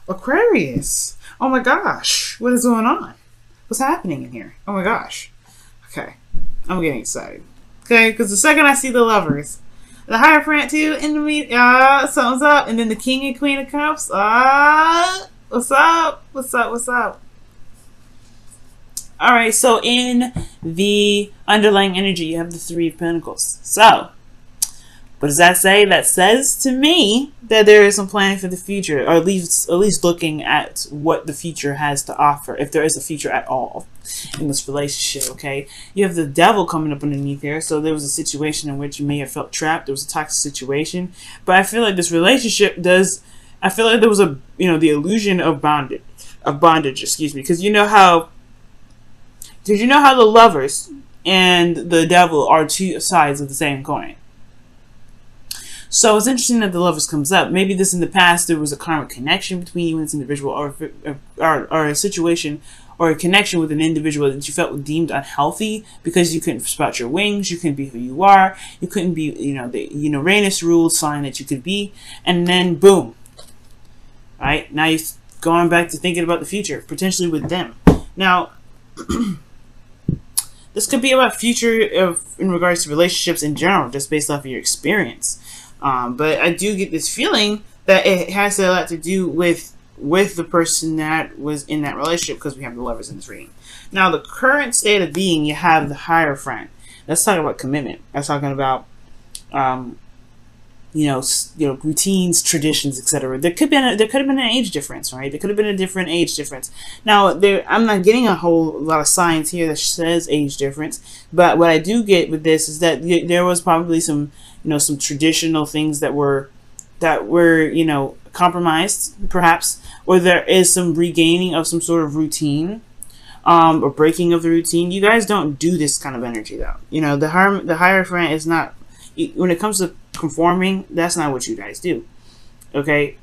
Aquarius. Oh my gosh. What is going on? What's happening in here? Oh my gosh. Okay. I'm getting excited. Okay, because the second I see the lovers, the Hierophant too, in the meet, something's up. And then the King and Queen of Cups. What's up? What's up? What's up? Alright, so in the underlying energy, you have the Three of Pentacles. So, what does that say? That says to me that there is some planning for the future, or at least looking at what the future has to offer, if there is a future at all in this relationship, okay? You have the Devil coming up underneath here, so there was a situation in which you may have felt trapped. There was a toxic situation, but I feel like this relationship does, I feel like there was a, the illusion of bondage, excuse me, because you know how the lovers and the Devil are two sides of the same coin. So it's interesting that the lovers comes up. Maybe this in the past there was a karmic connection between you and this individual, or a situation or a connection with an individual that you felt deemed unhealthy because you couldn't sprout your wings, you couldn't be who you are, you couldn't be the Uranus ruled sign that you could be, and then boom. Alright, now you're going back to thinking about the future, potentially with them. Now this could be about future in regards to relationships in general, just based off of your experience. But I do get this feeling that it has a lot to do with the person that was in that relationship, because we have the lovers in this reading. Now, the current state of being, you have the Hierophant. Let's talk about commitment. That's talking about, routines, traditions, etc. There could have been an age difference, right? There could have been a different age difference. Now, I'm not getting a whole lot of signs here that says age difference, but what I do get with this is that there was probably some traditional things that were compromised, perhaps, or there is some regaining of some sort of routine, or breaking of the routine. You guys don't do this kind of energy, though. The Hierophant is not, when it comes to conforming, that's not what you guys do. Okay.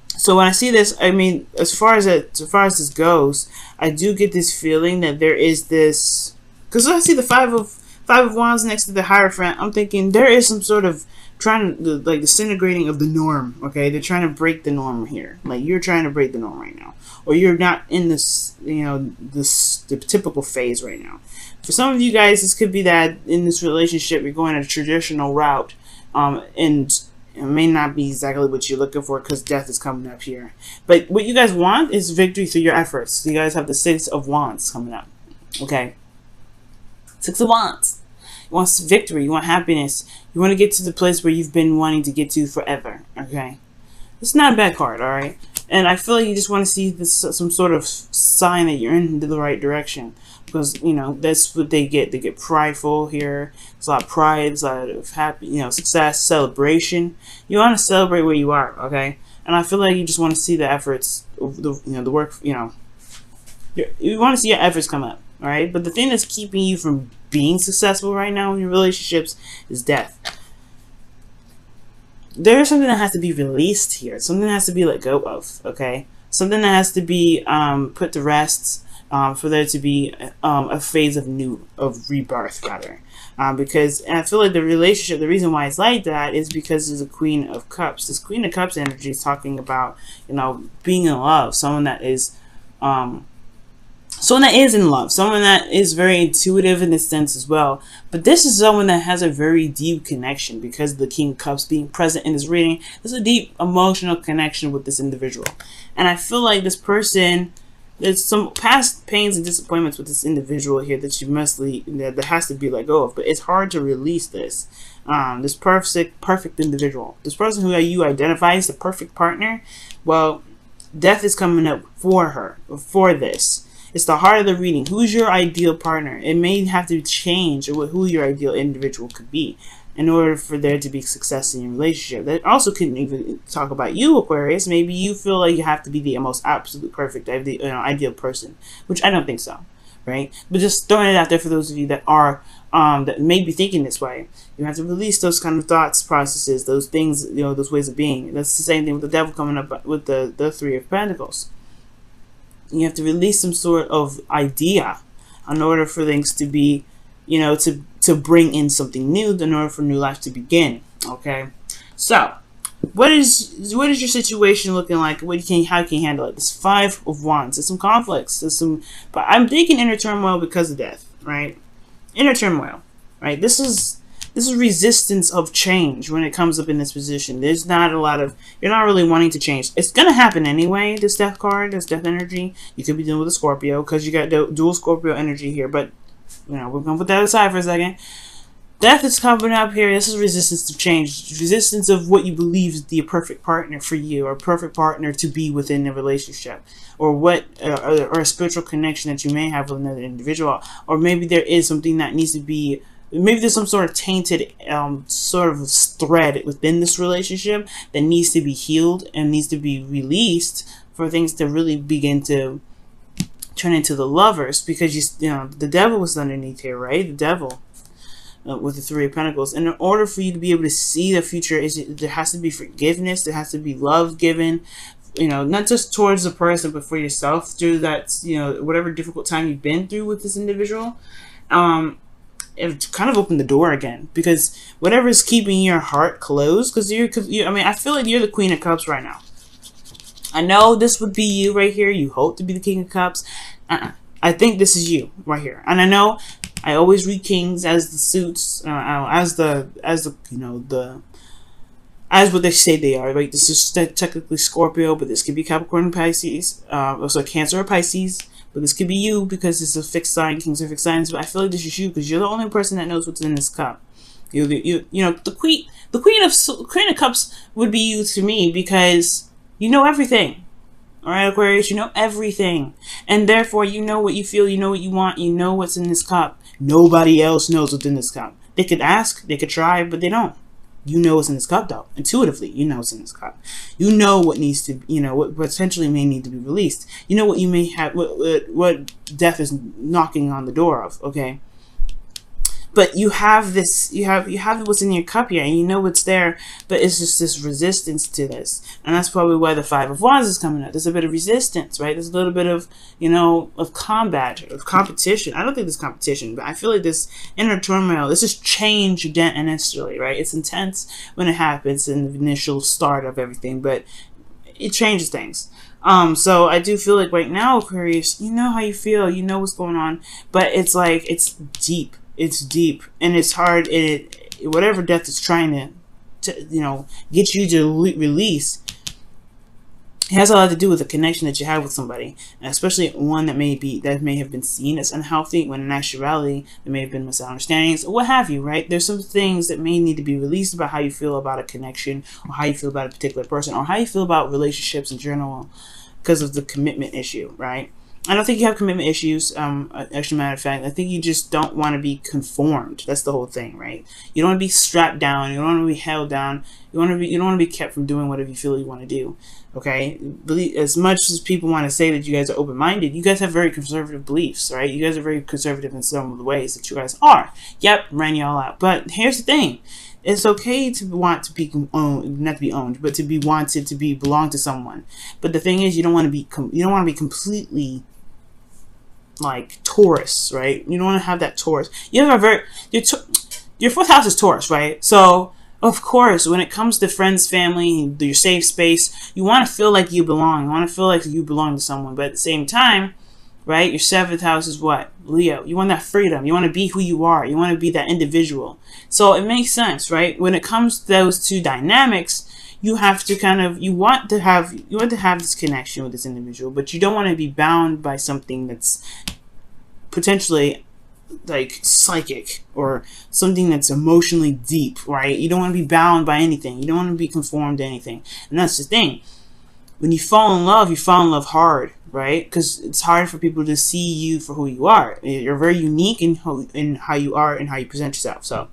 So when I see this, I mean, as far as this goes, I do get this feeling that there is this, because I see the Five of Wands next to the Hierophant. I'm thinking there is some sort of disintegrating of the norm. Okay, they're trying to break the norm here. Like, you're trying to break the norm right now, or you're not in this, the typical phase right now. For some of you guys, this could be that in this relationship you're going a traditional route, and it may not be exactly what you're looking for because death is coming up here. But what you guys want is victory through your efforts. You guys have the Six of Wands coming up. Okay. Six of Wands. You want victory. You want happiness. You want to get to the place where you've been wanting to get to forever. Okay. It's not a bad card, alright? And I feel like you just want to see this, some sort of sign that you're in the right direction. Because, that's what they get. They get prideful here. There's a lot of pride. There's a lot of happy, success, celebration. You want to celebrate where you are, okay? And I feel like you just want to see the efforts, the work, you want to see your efforts come up, all right? But the thing that's keeping you from being successful right now in your relationships is death. There's something that has to be released here. Something that has to be let go of, okay? Something that has to be put to rest. For there to be a phase of rebirth, rather, because I feel like the relationship, the reason why it's like that is because there's a Queen of Cups. This Queen of Cups energy is talking about being in love, someone that is in love, someone that is very intuitive in this sense as well. But this is someone that has a very deep connection, because of the King of Cups being present in this reading. There's a deep emotional connection with this individual, and I feel like this person. There's some past pains and disappointments with this individual here that you must that has to be let go of. But it's hard to release this. This perfect individual, this person who you identify as the perfect partner. Well, death is coming up for her, for this. It's the heart of the reading. Who's your ideal partner? It may have to change who your ideal individual could be in order for there to be success in your relationship. That also couldn't even talk about you, Aquarius. Maybe you feel like you have to be the most absolute perfect, ideal person, which I don't think so, right? But just throwing it out there for those of you that are, that may be thinking this way. You have to release those kind of thoughts, processes, those things, those ways of being. That's the same thing with the Devil coming up with the Three of Pentacles. You have to release some sort of idea in order for things to be, to bring in something new, in order for new life to begin. Okay, so What is your situation looking like? How can you handle it? This Five of Wands. There's some conflicts. But I'm thinking inner turmoil because of death, right? Inner turmoil, right? This is resistance of change when it comes up in this position. There's not a lot of, you're not really wanting to change. It's going to happen anyway, this death card, this death energy. You could be dealing with a Scorpio because you got dual Scorpio energy here. But, we're going to put that aside for a second. Death is coming up here. This is resistance to change. Resistance of what you believe is the perfect partner for you, or perfect partner to be within a relationship, or or a spiritual connection that you may have with another individual. Or maybe there is something that needs to be, maybe there's some sort of tainted sort of thread within this relationship that needs to be healed and needs to be released for things to really begin to turn into the lovers. Because the devil was underneath here, right? The devil. With the Three of Pentacles. And in order for you to be able to see the future, there has to be forgiveness, there has to be love given, not just towards the person, but for yourself through that, whatever difficult time you've been through with this individual. It kind of opened the door again, because whatever is keeping your heart closed, because I feel like you're the Queen of Cups right now. I know this would be you right here. You hope to be the King of Cups. I think this is you right here. And I know I always read kings as the suits, as what they say they are. Right? This is technically Scorpio, but this could be Capricorn and Pisces. Also Cancer or Pisces, but this could be you because it's a fixed sign. Kings are fixed signs. But I feel like this is you because you're the only person that knows what's in this cup. The Queen of Cups would be you to me because you know everything. Alright, Aquarius, you know everything. And therefore, you know what you feel, you know what you want, you know what's in this cup. Nobody else knows what's in this cup. They could ask, they could try, but they don't. You know what's in this cup, though. Intuitively, you know what's in this cup. You know what needs to, what potentially may need to be released. You know what you may have, what death is knocking on the door of, okay? But you have this, you have what's in your cup here, and you know what's there, but it's just this resistance to this. And that's probably why the Five of Wands is coming up. There's a bit of resistance, right? There's a little bit of, of combat, of competition. I don't think there's competition, but I feel like this inner turmoil, this is change initially, right? It's intense when it happens in the initial start of everything, but it changes things. So I do feel like right now, Aquarius, you know how you feel, you know what's going on, but it's like, it's deep. It's deep, and it's hard. Whatever death is trying to get you to release, it has a lot to do with the connection that you have with somebody, and especially one that may have been seen as unhealthy, when in actuality there may have been misunderstandings or what have you. Right? There's some things that may need to be released about how you feel about a connection, or how you feel about a particular person, or how you feel about relationships in general, because of the commitment issue. Right? I don't think you have commitment issues. Actually, matter of fact, I think you just don't want to be conformed. That's the whole thing, right? You don't want to be strapped down. You don't want to be held down. You don't want to be kept from doing whatever you feel you want to do. Okay? As much as people want to say that you guys are open-minded, you guys have very conservative beliefs, right? You guys are very conservative in some of the ways that you guys are. Yep, ran you all out. But here's the thing. It's okay to want to be owned, not to be owned, but to be wanted to belong to someone. But the thing is, you don't want to be completely like Taurus, right? You don't want to have that Taurus. You have your fourth house is Taurus, right? So of course, when it comes to friends, family, your safe space, you want to feel like you belong. You want to feel like you belong to someone. But at the same time, right? Your seventh house is what? Leo. You want that freedom. You want to be who you are. You want to be that individual. So it makes sense, right? When it comes to those two dynamics, you have to you want to have this connection with this individual, but you don't want to be bound by something that's potentially like psychic or something that's emotionally deep, right? You don't want to be bound by anything. You don't want to be conformed to anything. And that's the thing. When you fall in love hard, right? Because it's hard for people to see you for who you are. You're very unique in how you are and how you present yourself. So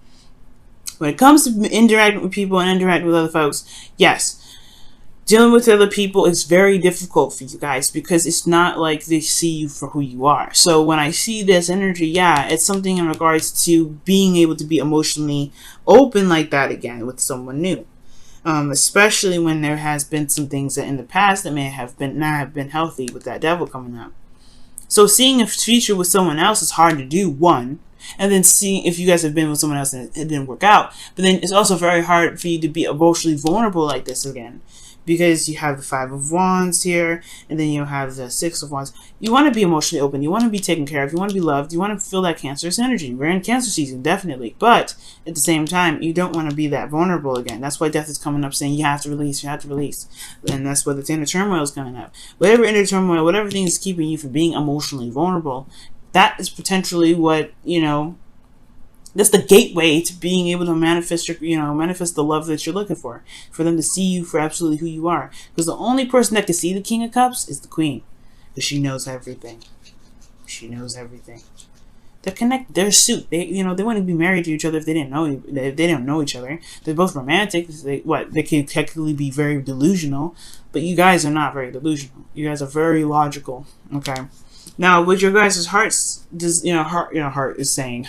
when it comes to interacting with people and interacting with other folks, yes, dealing with other people is very difficult for you guys because it's not like they see you for who you are. So when I see this energy, yeah, it's something in regards to being able to be emotionally open like that again with someone new. Especially when there has been some things that in the past that may have been not have been healthy with that devil coming up. So seeing a future with someone else is hard to do, one. and then seeing if you guys have been with someone else and it didn't work out. But then it's also very hard for you to be emotionally vulnerable like this again, because you have the Five of Wands here, and then you have the Six of Wands. You want to be emotionally open. You want to be taken care of. You want to be loved. You want to feel that Cancerous energy. We're in Cancer season, definitely. But at the same time, you don't want to be that vulnerable again. That's why Death is coming up, saying you have to release. You have to release. And that's why the inner turmoil is coming up. Whatever inner turmoil, whatever thing is keeping you from being emotionally vulnerable, that is potentially what, you know, that's the gateway to being able to manifest your, you know, manifest the love that you're looking for them to see you for absolutely who you are. Because the only person that can see the King of Cups is the Queen, because she knows everything. She knows everything. They're connected. They're a suit. They, you know, they wouldn't be married to each other if they didn't know. If they didn't know each other. They're both romantic. They can technically be very delusional, but you guys are not very delusional. You guys are very logical. Okay. Now, what your guys' hearts, heart is saying,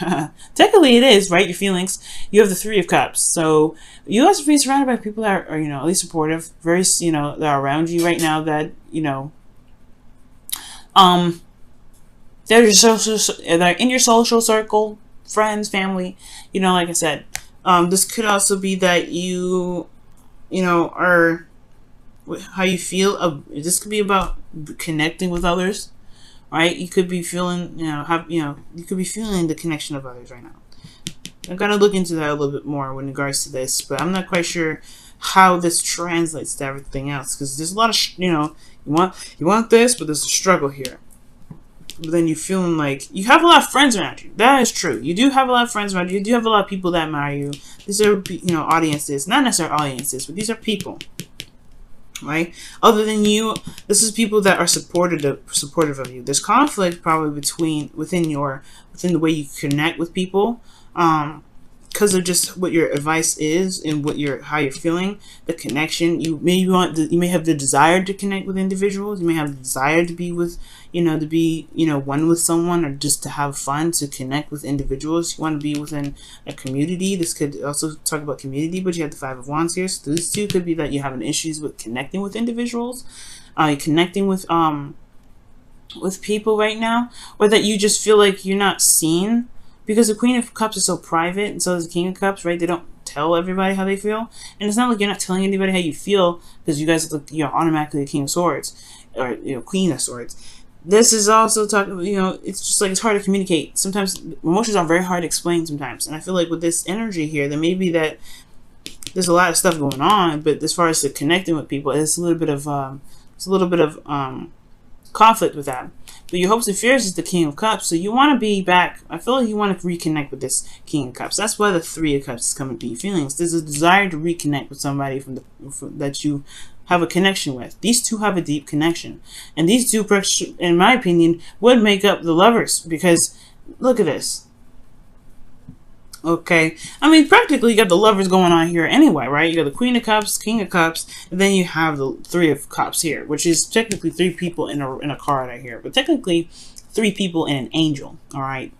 technically it is, right? Your feelings. You have the Three of Cups. So you guys are being surrounded by people that are, you know, at least supportive, very, you know, that are around you right now that, you know, they're in your social circle, friends, family, you know, like I said. This could also be that you know, are, how you feel. This could be about connecting with others. Right, you could be feeling, you could be feeling the connection of others right now. I'm gonna look into that a little bit more in regards to this, but I'm not quite sure how this translates to everything else, because there's a lot of, you want this, but there's a struggle here. But then you're feeling like you have a lot of friends around you. That is true. You do have a lot of friends around you. You do have a lot of people that admire you. These are, audiences, not necessarily audiences, but these are people. Right? Other than you, this is people that are supportive of you. There's conflict probably within the way you connect with people, because of just what your advice is and how you're feeling. The connection, you may have the desire to connect with individuals. You may have the desire to be with, one with someone, or just to have fun, to connect with individuals. You want to be within a community. This could also talk about community, but you have the Five of Wands here. So these two could be that you're having issues with connecting with individuals. You're connecting with people right now, or that you just feel like you're not seen. Because the Queen of Cups is so private, and so is the King of Cups, right? They don't tell everybody how they feel. And it's not like you're not telling anybody how you feel, because you guys you're automatically the King of Swords, or, Queen of Swords. This is also talking, it's just like it's hard to communicate. Sometimes emotions are very hard to explain sometimes. And I feel like with this energy here, there may be that there's a lot of stuff going on, but as far as the connecting with people, it's a little bit of conflict with that. But your hopes and fears is the King of Cups, so you want to be back. I feel like you want to reconnect with this King of Cups. That's why the Three of Cups is coming to your feelings. There's a desire to reconnect with somebody that you have a connection with. These two have a deep connection, and these two, in my opinion, would make up the lovers, because look at this. Okay, I mean, practically you got the lovers going on here anyway, right? You got the Queen of Cups, King of Cups, and then you have the Three of Cups here, which is technically three people in a card right here, but technically three people and an angel. All right,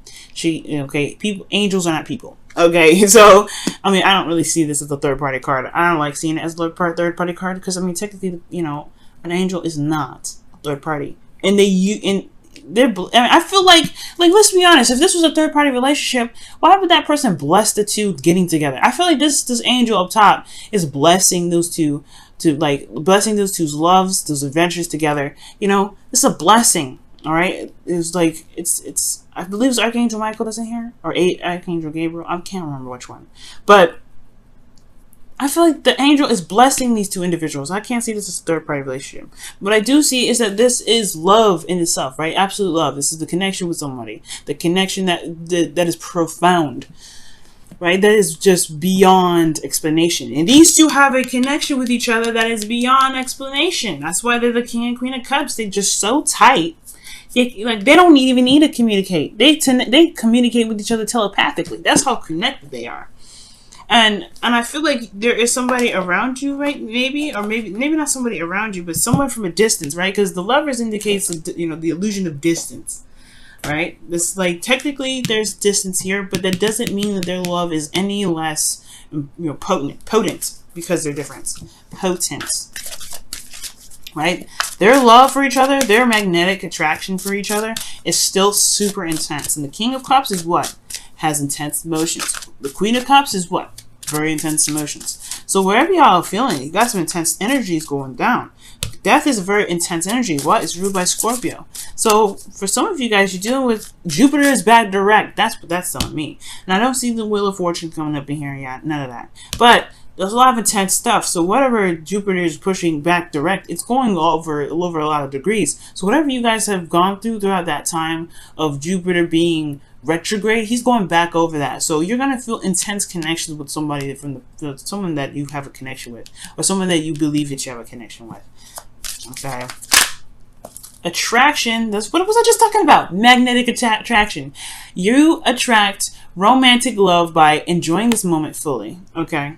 angels are not people. Okay, so I mean, I don't really see this as a third party card. I don't like seeing it as a third party card, because I mean, technically, an angel is not a third party, and I feel like let's be honest, if this was a third-party relationship, why would that person bless the two getting together? I feel like this angel up top is blessing those two, blessing those two's loves, those adventures together. This is a blessing. All right, it's like it's I believe it's Archangel Michael that's in here, or Archangel Gabriel. I can't remember which one, but I feel like the angel is blessing these two individuals. I can't see this as a third-party relationship. What I do see is that this is love in itself, right? Absolute love. This is the connection with somebody. The connection that is profound, right? That is just beyond explanation. And these two have a connection with each other that is beyond explanation. That's why they're the King and Queen of Cups. They're just so tight. They don't even need to communicate. They communicate with each other telepathically. That's how connected they are. And I feel like there is somebody around you, right? Maybe not somebody around you, but someone from a distance, right? Because the lovers indicates, the illusion of distance, right? This, technically there's distance here, but that doesn't mean that their love is any less, potent, because they're different. Potent, right? Their love for each other, their magnetic attraction for each other is still super intense. And the King of Cups is what? has intense emotions. The Queen of Cups is what? Very intense emotions. So wherever y'all are feeling, you got some intense energies going down. Death is a very intense energy. What? It's ruled by Scorpio. So for some of you guys, you're dealing with Jupiter is back direct. That's what that's telling me. And I don't see the Wheel of Fortune coming up in here yet. None of that. But there's a lot of intense stuff. So whatever Jupiter is pushing back direct, it's going over a lot of degrees. So whatever you guys have gone through throughout that time of Jupiter being retrograde, he's going back over that. So you're gonna feel intense connections with somebody from someone that you have a connection with, or someone that you believe that you have a connection with. Okay. Attraction. That's what was I just talking about? Magnetic attraction. You attract romantic love by enjoying this moment fully. Okay.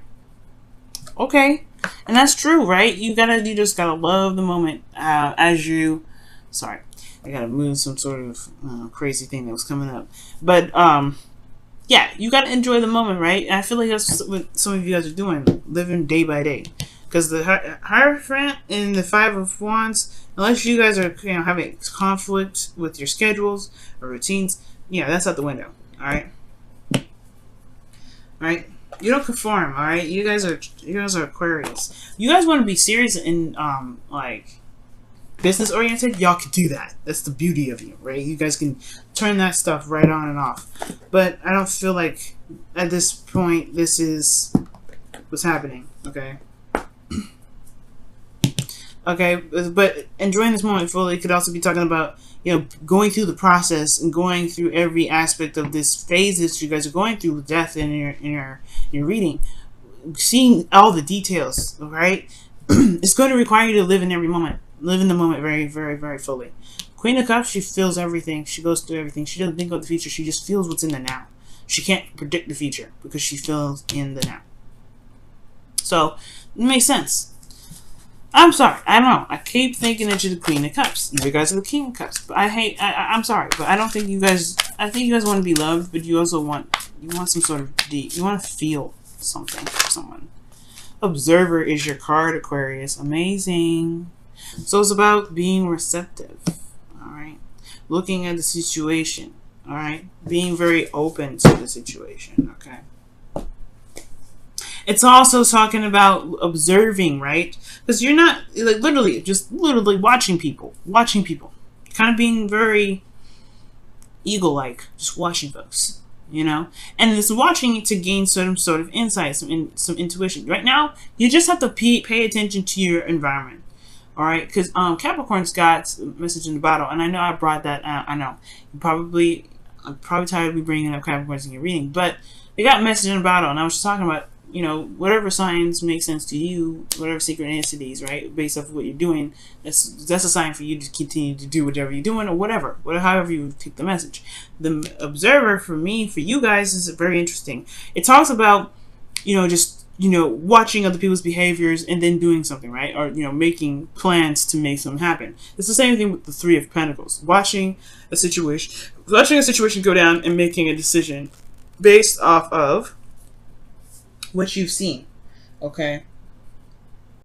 Okay. And that's true, right? You just gotta love the moment as you. Sorry, I gotta move some sort of crazy thing that was coming up. But yeah, you gotta enjoy the moment, right? And I feel like that's what some of you guys are doing, living day by day. Because the Hierophant and the Five of Wands, unless you guys are having conflict with your schedules or routines, yeah, that's out the window. All right. All right. You don't conform. All right. You guys are Aquarius. You guys want to be serious and like business oriented. Y'all can do that. That's the beauty of you, right? You guys can turn that stuff right on and off. But I don't feel like at this point this is what's happening. Okay. Okay, but enjoying this moment fully could also be talking about, going through the process and going through every aspect of this phase that you guys are going through with death in your reading, seeing all the details. Right, it's going to require you to live in every moment, live in the moment very, very, very fully. Queen of Cups, she feels everything, she goes through everything. She doesn't think about the future. She just feels what's in the now. She can't predict the future because she feels in the now. So it makes sense. I'm sorry. I don't know. I keep thinking that you're the Queen of Cups. You guys are the King of Cups. But I'm sorry, but I don't think you guys. I think you guys want to be loved, but you also want some sort of deep. You want to feel something for someone. Observer is your card, Aquarius. Amazing. So it's about being receptive. All right. Looking at the situation. All right. Being very open to the situation. Okay. It's also talking about observing, right? Because you're not like literally watching people, kind of being very eagle-like, just watching folks, and it's watching to gain some sort of insight, some intuition. Right now, you just have to pay attention to your environment, all right? Because Capricorn's got a message in the bottle, and I know I brought that out. I know I'm probably tired of me bringing up Capricorns in your reading, but they got a message in the bottle, and I was just talking about. Whatever signs make sense to you, whatever synchronicities, right, based off of what you're doing, that's a sign for you to continue to do whatever you're doing, or however you take the message. The observer, for you guys, is very interesting. It talks about, watching other people's behaviors and then doing something, right, or making plans to make something happen. It's the same thing with the Three of Pentacles, watching a situation go down and making a decision based off of what you've seen. Okay,